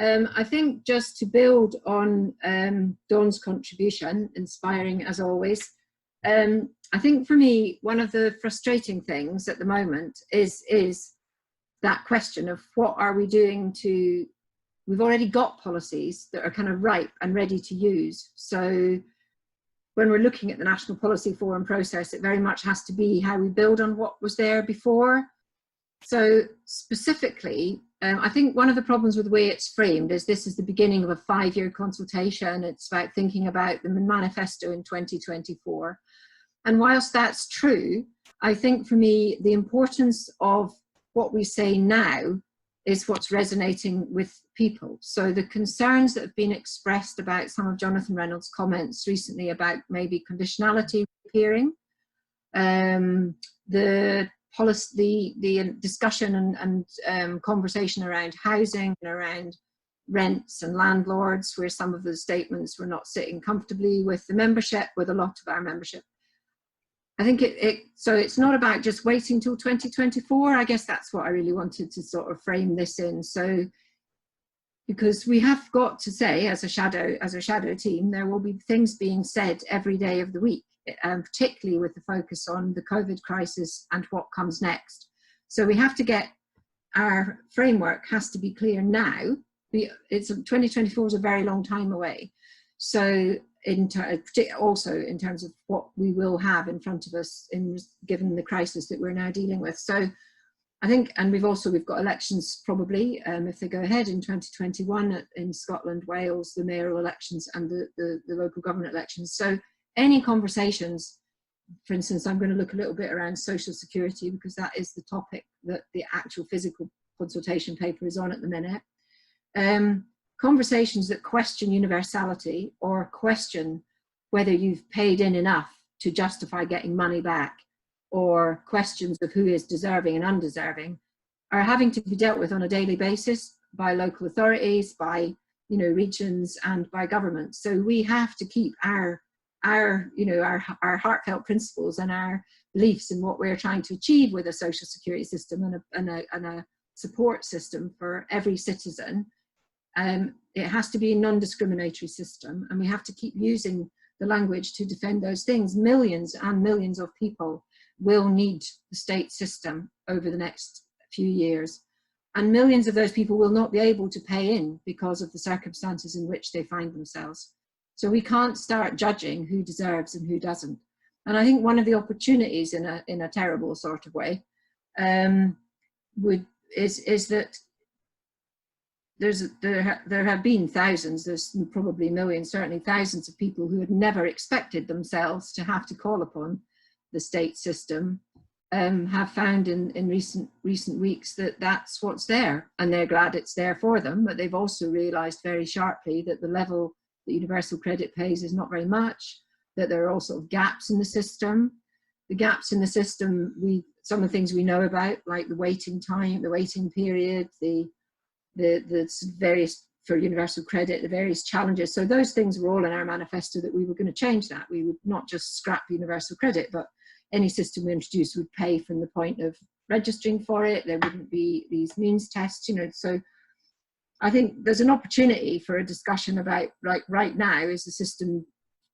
I think just to build on Dawn's contribution, inspiring as always, I think for me, one of the frustrating things at the moment is that question of what are we doing to, we've already got policies that are kind of ripe and ready to use. So when we're looking at the National Policy Forum process, it very much has to be how we build on what was there before. So specifically, I think one of the problems with the way it's framed is this is the beginning of a 5-year consultation. It's about thinking about the manifesto in 2024. And whilst that's true, I think for me, the importance of what we say now is what's resonating with people. So the concerns that have been expressed about some of Jonathan Reynolds' comments recently about maybe conditionality appearing, the policy, the discussion and conversation around housing and around rents and landlords, where some of the statements were not sitting comfortably with the membership, with a lot of our membership. I think so it's not about just waiting till 2024. I guess that's what I really wanted to sort of frame this in. So, because we have got to say, as a shadow team, there will be things being said every day of the week, particularly with the focus on the COVID crisis and what comes next. So we have to get, our framework has to be clear now. 2024 is a very long time away. So also in terms of what we will have in front of us given the crisis that we're now dealing with. So I think, and we've got elections probably, if they go ahead in 2021 in Scotland, Wales, the mayoral elections and the local government elections. So any conversations, for instance, I'm going to look a little bit around social security because that is the topic that the actual physical consultation paper is on at the minute. Conversations that question universality or question whether you've paid in enough to justify getting money back, or questions of who is deserving and undeserving, are having to be dealt with on a daily basis by local authorities, by regions, and by governments. So we have to keep our heartfelt principles and our beliefs in what we're trying to achieve with a social security system and a support system for every citizen. It has to be a non-discriminatory system, and we have to keep using the language to defend those things. Millions and millions of people will need the state system over the next few years, and millions of those people will not be able to pay in because of the circumstances in which they find themselves. So we can't start judging who deserves and who doesn't. And I think one of the opportunities in a terrible sort of way is that there have been thousands, there's probably millions, certainly thousands of people who had never expected themselves to have to call upon the state system, have found in recent weeks that that's what's there, and they're glad it's there for them. But they've also realised very sharply that the level that universal credit pays is not very much, that there are also gaps in the system. The gaps in the system, some of the things we know about, like the waiting time, the waiting period, the various, for universal credit, the various challenges. So those things were all in our manifesto, that we were going to change that. We would not just scrap universal credit, but any system we introduced would pay from the point of registering for it. There wouldn't be these means tests, So I think there's an opportunity for a discussion about, like, right now, is the system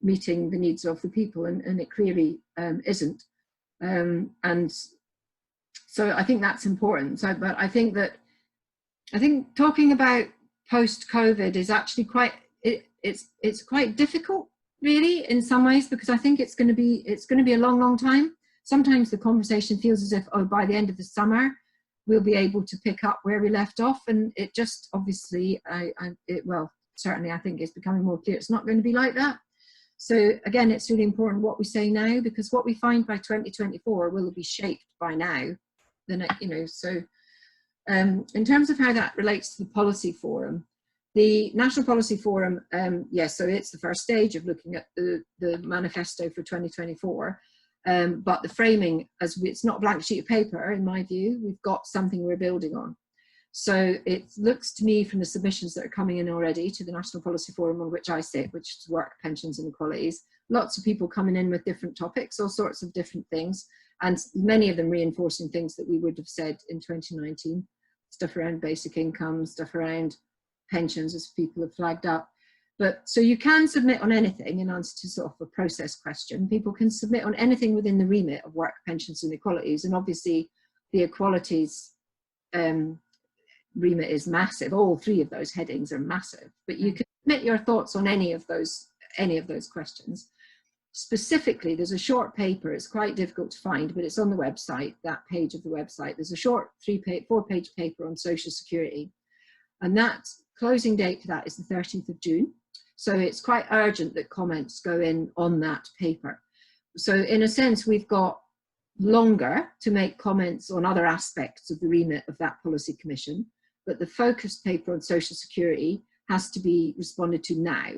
meeting the needs of the people? And it clearly isn't. And so I think that's important. So, but I think talking about post-COVID is actually it's quite difficult, really, in some ways, because I think it's going to be a long, long time. Sometimes the conversation feels as if, oh, by the end of the summer, we'll be able to pick up where we left off, and it just obviously, certainly I think it's becoming more clear it's not going to be like that. So again, it's really important what we say now, because what we find by 2024 will be shaped by now. In terms of how that relates to the policy forum, the National Policy Forum, yes, so it's the first stage of looking at the manifesto for 2024, but the framing, it's not a blank sheet of paper, in my view. We've got something we're building on. So it looks to me, from the submissions that are coming in already to the National Policy Forum, on which I sit, which is work, pensions and equalities, lots of people coming in with different topics, all sorts of different things, and many of them reinforcing things that we would have said in 2019, stuff around basic income, stuff around pensions, as people have flagged up. But so you can submit on anything in answer to sort of a process question. People can submit on anything within the remit of work, pensions and equalities. And obviously the equalities remit is massive. All three of those headings are massive, but you can submit your thoughts on any of those questions. Specifically, there's a short paper, it's quite difficult to find, but it's on the website, that page of the website. There's a short 4-page paper on social security, and that closing date for that is the 30th of June. So it's quite urgent that comments go in on that paper. So in a sense, we've got longer to make comments on other aspects of the remit of that policy commission, but the focused paper on social security has to be responded to now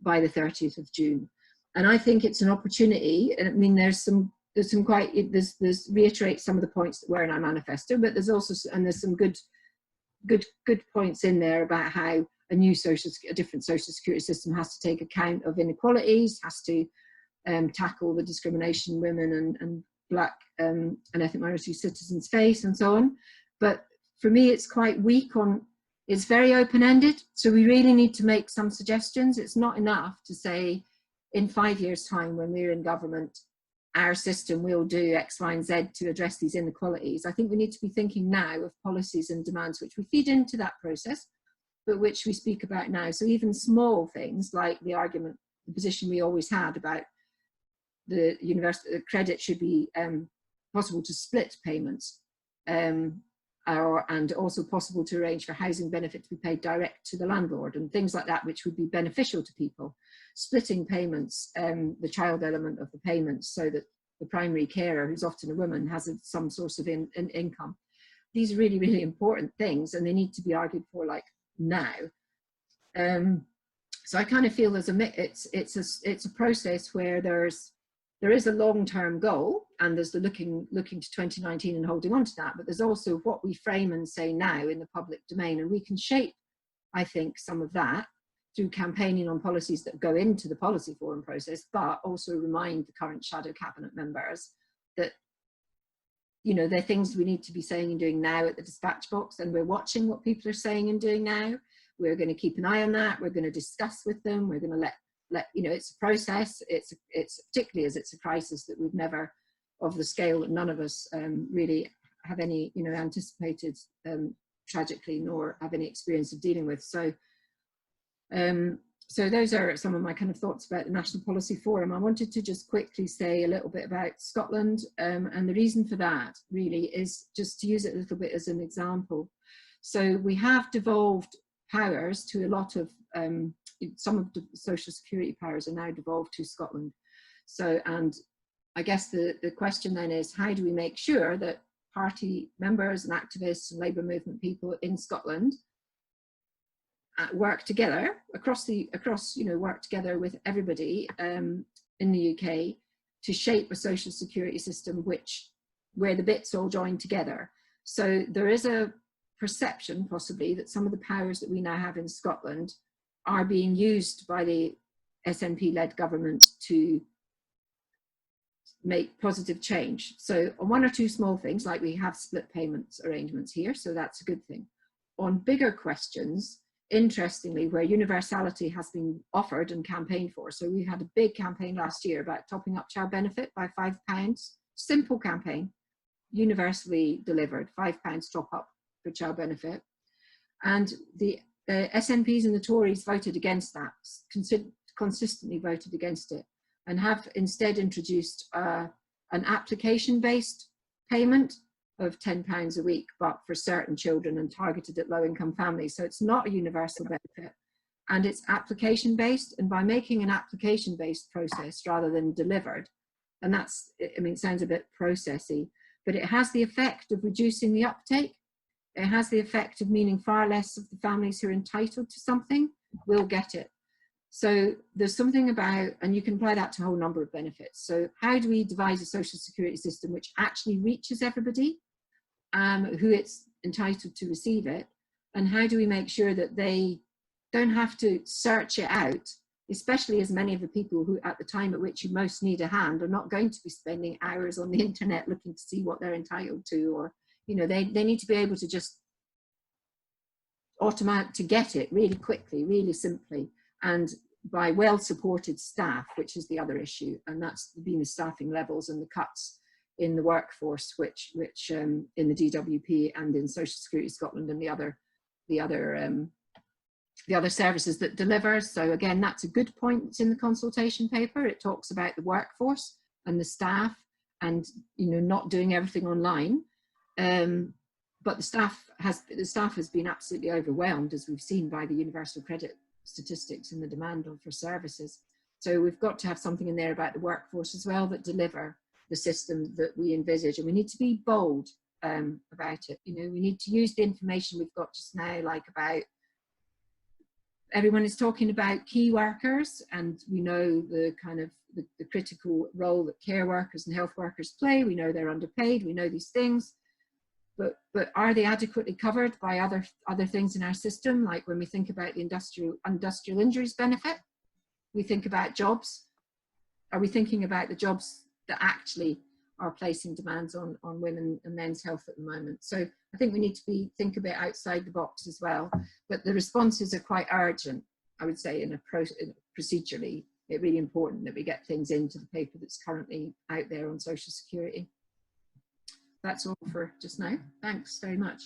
by the 30th of June. And I think it's an opportunity. I mean, there's reiterate some of the points that were in our manifesto, but there's also, and there's some good points in there about how a different social security system has to take account of inequalities, has to tackle the discrimination women and Black and ethnic minority citizens face, and so on. But for me, it's quite weak on, it's very open-ended. So we really need to make some suggestions. It's not enough to say, in 5 years' time, when we're in government, our system will do X, Y, and Z to address these inequalities. I think we need to be thinking now of policies and demands which we feed into that process, but which we speak about now. So even small things like the argument, the position we always had about the university credit should be possible to split payments, and also possible to arrange for housing benefit to be paid direct to the landlord and things like that, which would be beneficial to people. Splitting payments, the child element of the payments, so that the primary carer, who's often a woman, has some source of income. These are really, really important things, and they need to be argued for like now. So I kind of feel there's it's a process where there is a long-term goal, and there's the looking to 2019 and holding on to that, but there's also what we frame and say now in the public domain, and we can shape, I think, some of that through campaigning on policies that go into the policy forum process, but also remind the current shadow cabinet members that, you know, there are things we need to be saying and doing now at the dispatch box, and we're watching what people are saying and doing now. We're going to keep an eye on that. We're going to discuss with them. We're going to let you know, it's a process. It's particularly as it's a crisis that we've never, of the scale that none of us really have any, you know, anticipated tragically, nor have any experience of dealing with. So those are some of my kind of thoughts about the National Policy Forum. I wanted to just quickly say a little bit about Scotland, and the reason for that really is just to use it a little bit as an example. So we have devolved powers to a lot of, some of the social security powers are now devolved to Scotland. So, and I guess the question then is, how do we make sure that party members and activists and labour movement people in Scotland work together work together with everybody in the UK to shape a social security system where the bits all join together. So there is a perception possibly that some of the powers that we now have in Scotland are being used by the SNP-led government to make positive change. So on one or two small things, like we have split payments arrangements here, so that's a good thing. On bigger questions, interestingly, where universality has been offered and campaigned for, so we had a big campaign last year about topping up child benefit by £5, simple campaign, universally delivered, £5 top up for child benefit. And the SNPs and the Tories voted against that, consistently voted against it, and have instead introduced an application-based payment of £10 a week, but for certain children and targeted at low-income families. So it's not a universal benefit, and it's application-based. And by making an application-based process rather than delivered, and that's, I mean, it sounds a bit processy, but it has the effect of reducing the uptake. It has the effect of meaning far less of the families who are entitled to something will get it. So there's something about, and you can apply that to a whole number of benefits. So how do we devise a social security system which actually reaches everybody who it's entitled to receive it? And how do we make sure that they don't have to search it out, especially as many of the people who at the time at which you most need a hand are not going to be spending hours on the internet looking to see what they're entitled to, or, you know, they need to be able to just to get it really quickly, really simply, and by well-supported staff, which is the other issue, and that's been the staffing levels and the cuts in the workforce, which in the DWP and in Social Security Scotland and the other services that deliver. So again, that's a good point. It's in the consultation paper. It talks about the workforce and the staff, and not doing everything online. But the staff has been absolutely overwhelmed, as we've seen by the universal credit statistics and the demand for services. So we've got to have something in there about the workforce as well that deliver the system that we envisage, and we need to be bold about it. We need to use the information we've got just now, like about everyone is talking about key workers, and we know the kind of the critical role that care workers and health workers play. We know they're underpaid. We know these things. But are they adequately covered by other things in our system? Like when we think about the industrial injuries benefit, we think about jobs. Are we thinking about the jobs that actually are placing demands on women and men's health at the moment? So I think we need to think a bit outside the box as well. But the responses are quite urgent, I would say, procedurally. It's really important that we get things into the paper that's currently out there on Social Security. That's all for just now. Thanks very much.